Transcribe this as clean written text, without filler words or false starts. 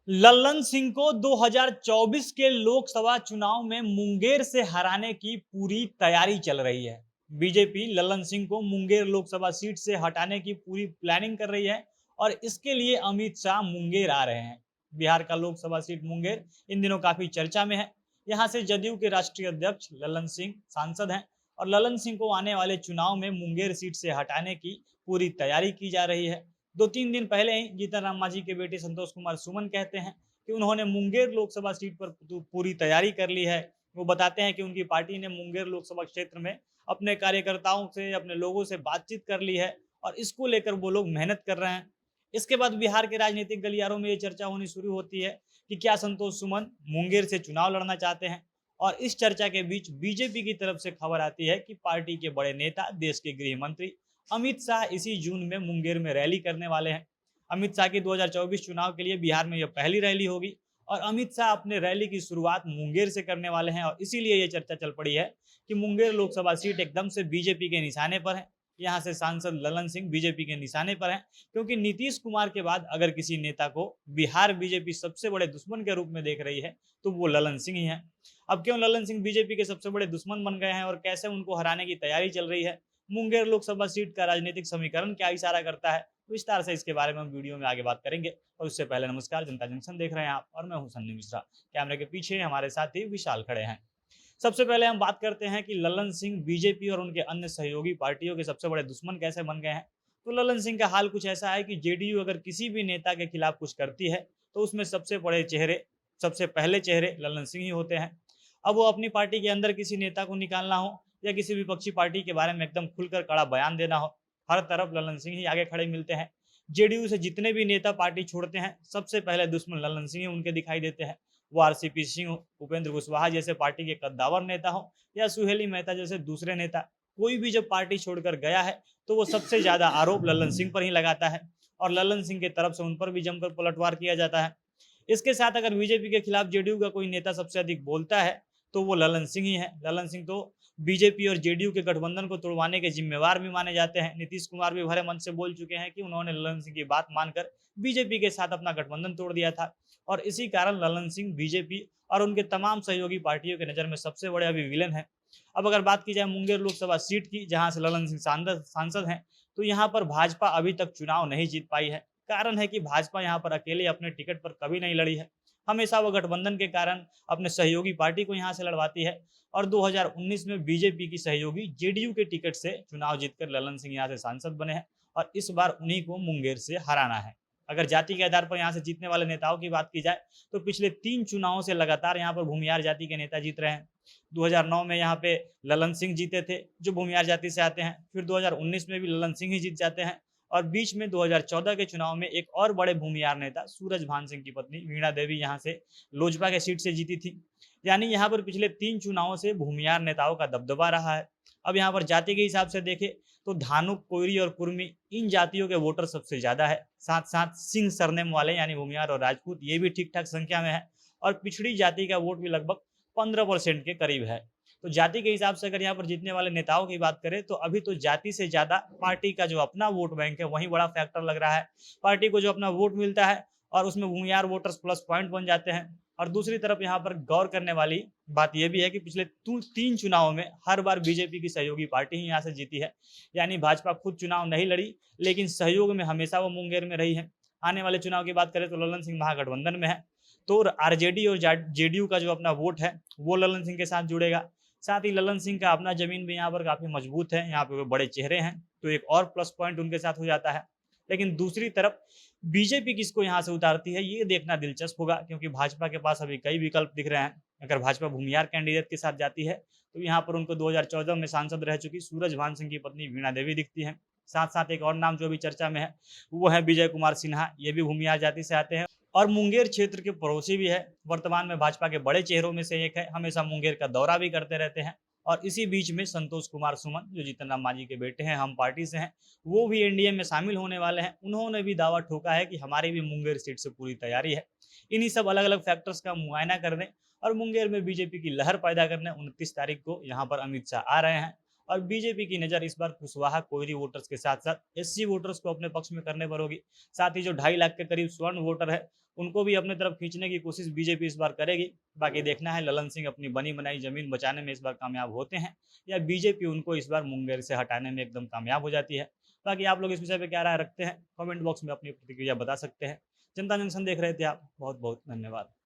लल्लन सिंह को 2024 के लोकसभा चुनाव में मुंगेर से हराने की पूरी तैयारी चल रही है। बीजेपी लल्लन सिंह को मुंगेर लोकसभा सीट से हटाने की पूरी प्लानिंग कर रही है और इसके लिए अमित शाह मुंगेर आ रहे हैं। बिहार का लोकसभा सीट मुंगेर इन दिनों काफी चर्चा में है। यहां से जदयू के राष्ट्रीय अध्यक्ष लल्लन सिंह सांसद हैं और लल्लन सिंह को आने वाले चुनाव में मुंगेर सीट से हटाने की पूरी तैयारी की जा रही है। 2-3 दिन पहले ही जीतन राम मांझी के बेटे संतोष कुमार सुमन कहते हैं कि उन्होंने मुंगेर लोकसभा सीट पर पूरी तैयारी कर ली है। वो बताते हैं कि उनकी पार्टी ने मुंगेर लोकसभा क्षेत्र में अपने कार्यकर्ताओं से, अपने लोगों से बातचीत कर ली है और इसको लेकर वो लोग मेहनत कर रहे हैं। इसके बाद बिहार के राजनीतिक गलियारों में ये चर्चा होनी शुरू होती है कि क्या संतोष सुमन मुंगेर से चुनाव लड़ना चाहते हैं। और इस चर्चा के बीच बीजेपी की तरफ से खबर आती है कि पार्टी के बड़े नेता, देश के गृह मंत्री अमित शाह इसी जून में मुंगेर में रैली करने वाले हैं। अमित शाह की 2024 चुनाव के लिए बिहार में यह पहली रैली होगी और अमित शाह अपने रैली की शुरुआत मुंगेर से करने वाले हैं और इसीलिए यह चर्चा चल पड़ी है कि मुंगेर लोकसभा सीट एकदम से बीजेपी के निशाने पर है। यहाँ से सांसद लल्लन सिंह बीजेपी के निशाने पर हैं, क्योंकि नीतीश कुमार के बाद अगर किसी नेता को बिहार बीजेपी सबसे बड़े दुश्मन के रूप में देख रही है तो वो लल्लन सिंह ही है। अब क्यों लल्लन सिंह बीजेपी के सबसे बड़े दुश्मन बन गए हैं और कैसे उनको हराने की तैयारी चल रही है, मुंगेर लोकसभा सीट का राजनीतिक समीकरण क्या इशारा करता है, विस्तार से इसके बारे में हम वीडियो में आगे बात करेंगे। और उससे पहले नमस्कार, जनता जंक्शन देख रहे हैं आप और मैं हूं सन्नी मिश्रा। कैमरे के पीछे हमारे साथी विशाल खड़े हैं। सबसे पहले हम बात करते हैं कि लल्लन सिंह बीजेपी और उनके अन्य सहयोगी पार्टियों के सबसे बड़े दुश्मन कैसे बन गए हैं। तो लल्लन सिंह का हाल कुछ ऐसा है कि जेडीयू अगर किसी भी नेता के खिलाफ कुछ करती है तो उसमें सबसे पहले चेहरे लल्लन सिंह ही होते हैं। अब वो अपनी पार्टी के अंदर किसी नेता को निकालना हो या किसी विपक्षी पार्टी के बारे में एकदम खुलकर कड़ा बयान देना हो, हर तरफ लल्लन सिंह ही आगे खड़े मिलते हैं। जेडीयू से जितने भी नेता पार्टी छोड़ते हैं सबसे पहले दुश्मन लल्लन सिंह ही उनके दिखाई देते हैं। वो आरसीपी सिंह हो, उपेंद्र कुशवाहा जैसे पार्टी के कद्दावर नेता हो या सुहेली मेहता जैसे दूसरे नेता, कोई भी जब पार्टी छोड़कर गया है तो वो सबसे ज्यादा आरोप लल्लन सिंह पर ही लगाता है और लल्लन सिंह की तरफ से उन पर भी जमकर पलटवार किया जाता है। इसके साथ अगर बीजेपी के खिलाफ जेडीयू का कोई नेता सबसे अधिक बोलता है तो वो लल्लन सिंह ही है। लल्लन सिंह तो बीजेपी और जेडीयू के गठबंधन को तोड़वाने के जिम्मेवार भी माने जाते हैं। नीतीश कुमार भी भरे मन से बोल चुके हैं कि उन्होंने लल्लन सिंह की बात मानकर बीजेपी के साथ अपना गठबंधन तोड़ दिया था और इसी कारण लल्लन सिंह बीजेपी और उनके तमाम सहयोगी पार्टियों के नज़र में सबसे बड़े अभी विलेन है। अब अगर बात की जाए मुंगेर लोकसभा सीट की, जहां से लल्लन सिंह सांसद हैं, तो यहाँ पर भाजपा अभी तक चुनाव नहीं जीत पाई है। कारण है कि भाजपा यहाँ पर अकेले अपने टिकट पर कभी नहीं लड़ी है। हमेशा वो गठबंधन के कारण अपने सहयोगी पार्टी को यहाँ से लड़वाती है और 2019 में बीजेपी की सहयोगी जेडीयू के टिकट से चुनाव जीतकर लल्लन सिंह यहाँ से सांसद बने हैं और इस बार उन्हीं को मुंगेर से हराना है। अगर जाति के आधार पर यहाँ से जीतने वाले नेताओं की बात की जाए तो पिछले 3 चुनावों से लगातार यहाँ पर भूमियार जाति के नेता जीत रहे हैं। 2009 में यहाँ पे लल्लन सिंह जीते थे जो भूमियार जाति से आते हैं, फिर 2019 में भी लल्लन सिंह ही जीत जाते हैं और बीच में 2014 के चुनाव में एक और बड़े भूमियार नेता सूरजभान सिंह की पत्नी वीणा देवी यहाँ से लोजपा के सीट से जीती थी। यानी यहाँ पर पिछले 3 चुनावों से भूमियार नेताओं का दबदबा रहा है। अब यहाँ पर जाति के हिसाब से देखें तो धानुक, कोयरी और कुर्मी इन जातियों के वोटर सबसे ज्यादा है। साथ साथ सिंह सरनेम वाले यानी भूमियार और राजपूत ये भी ठीक ठाक संख्या में है और पिछड़ी जाति का वोट भी लगभग 15% के करीब है। तो जाति के हिसाब से अगर यहाँ पर जीतने वाले नेताओं की बात करें तो अभी तो जाति से ज्यादा पार्टी का जो अपना वोट बैंक है वही बड़ा फैक्टर लग रहा है। पार्टी को जो अपना वोट मिलता है और उसमें भूमियार वोटर्स प्लस पॉइंट बन जाते हैं। और दूसरी तरफ यहाँ पर गौर करने वाली बात यह भी है कि पिछले 3 चुनावों में हर बार बीजेपी की सहयोगी पार्टी ही यहाँ से जीती है। यानी भाजपा खुद चुनाव नहीं लड़ी लेकिन सहयोग में हमेशा वो मुंगेर में रही है। आने वाले चुनाव की बात करें तो लल्लन सिंह महागठबंधन में है तो आरजेडी और जेडीयू का जो अपना वोट है वो लल्लन सिंह के साथ जुड़ेगा। साथ ही लल्लन सिंह का अपना जमीन भी यहाँ पर काफी मजबूत है, यहाँ पे बड़े चेहरे हैं तो एक और प्लस पॉइंट उनके साथ हो जाता है। लेकिन दूसरी तरफ बीजेपी किसको यहाँ से उतारती है ये देखना दिलचस्प होगा, क्योंकि भाजपा के पास अभी कई विकल्प दिख रहे हैं। अगर भाजपा भूमियार कैंडिडेट के साथ जाती है तो यहाँ पर उनको 2014 में सांसद रह चुकी सूरजभान सिंह की पत्नी वीणा देवी दिखती है। साथ साथ एक और नाम जो अभी चर्चा में है वो है विजय कुमार सिन्हा, ये भी भूमियार जाति से आते हैं और मुंगेर क्षेत्र के पड़ोसी भी है। वर्तमान में भाजपा के बड़े चेहरों में से एक है, हमेशा मुंगेर का दौरा भी करते रहते हैं। और इसी बीच में संतोष कुमार सुमन जो जीतन राम मांझी के बेटे हैं, हम पार्टी से हैं, वो भी एनडीए में शामिल होने वाले हैं। उन्होंने भी दावा ठोका है कि हमारी भी मुंगेर सीट से पूरी तैयारी है। इन्हीं सब अलग अलग फैक्टर्स का मुआयना करने और मुंगेर में बीजेपी की लहर पैदा करने 29 तारीख को यहाँ पर अमित शाह आ रहे हैं और बीजेपी की नज़र इस बार कुशवाहा, कोयरी वोटर्स के साथ साथ एससी वोटर्स को अपने पक्ष में करने पर होगी। साथ ही जो 2.5 लाख के करीब स्वर्ण वोटर है उनको भी अपने तरफ खींचने की कोशिश बीजेपी इस बार करेगी। बाकी देखना है ललन सिंह अपनी बनी बनाई ज़मीन बचाने में इस बार कामयाब होते हैं या बीजेपी उनको इस बार मुंगेर से हटाने में एकदम कामयाब हो जाती है। बाकी आप लोग इस विषय पे क्या राय रखते हैं? कमेंट बॉक्स में अपनी प्रतिक्रिया बता सकते हैं। जनता जंक्शन देख रहे थे आप, बहुत-बहुत धन्यवाद।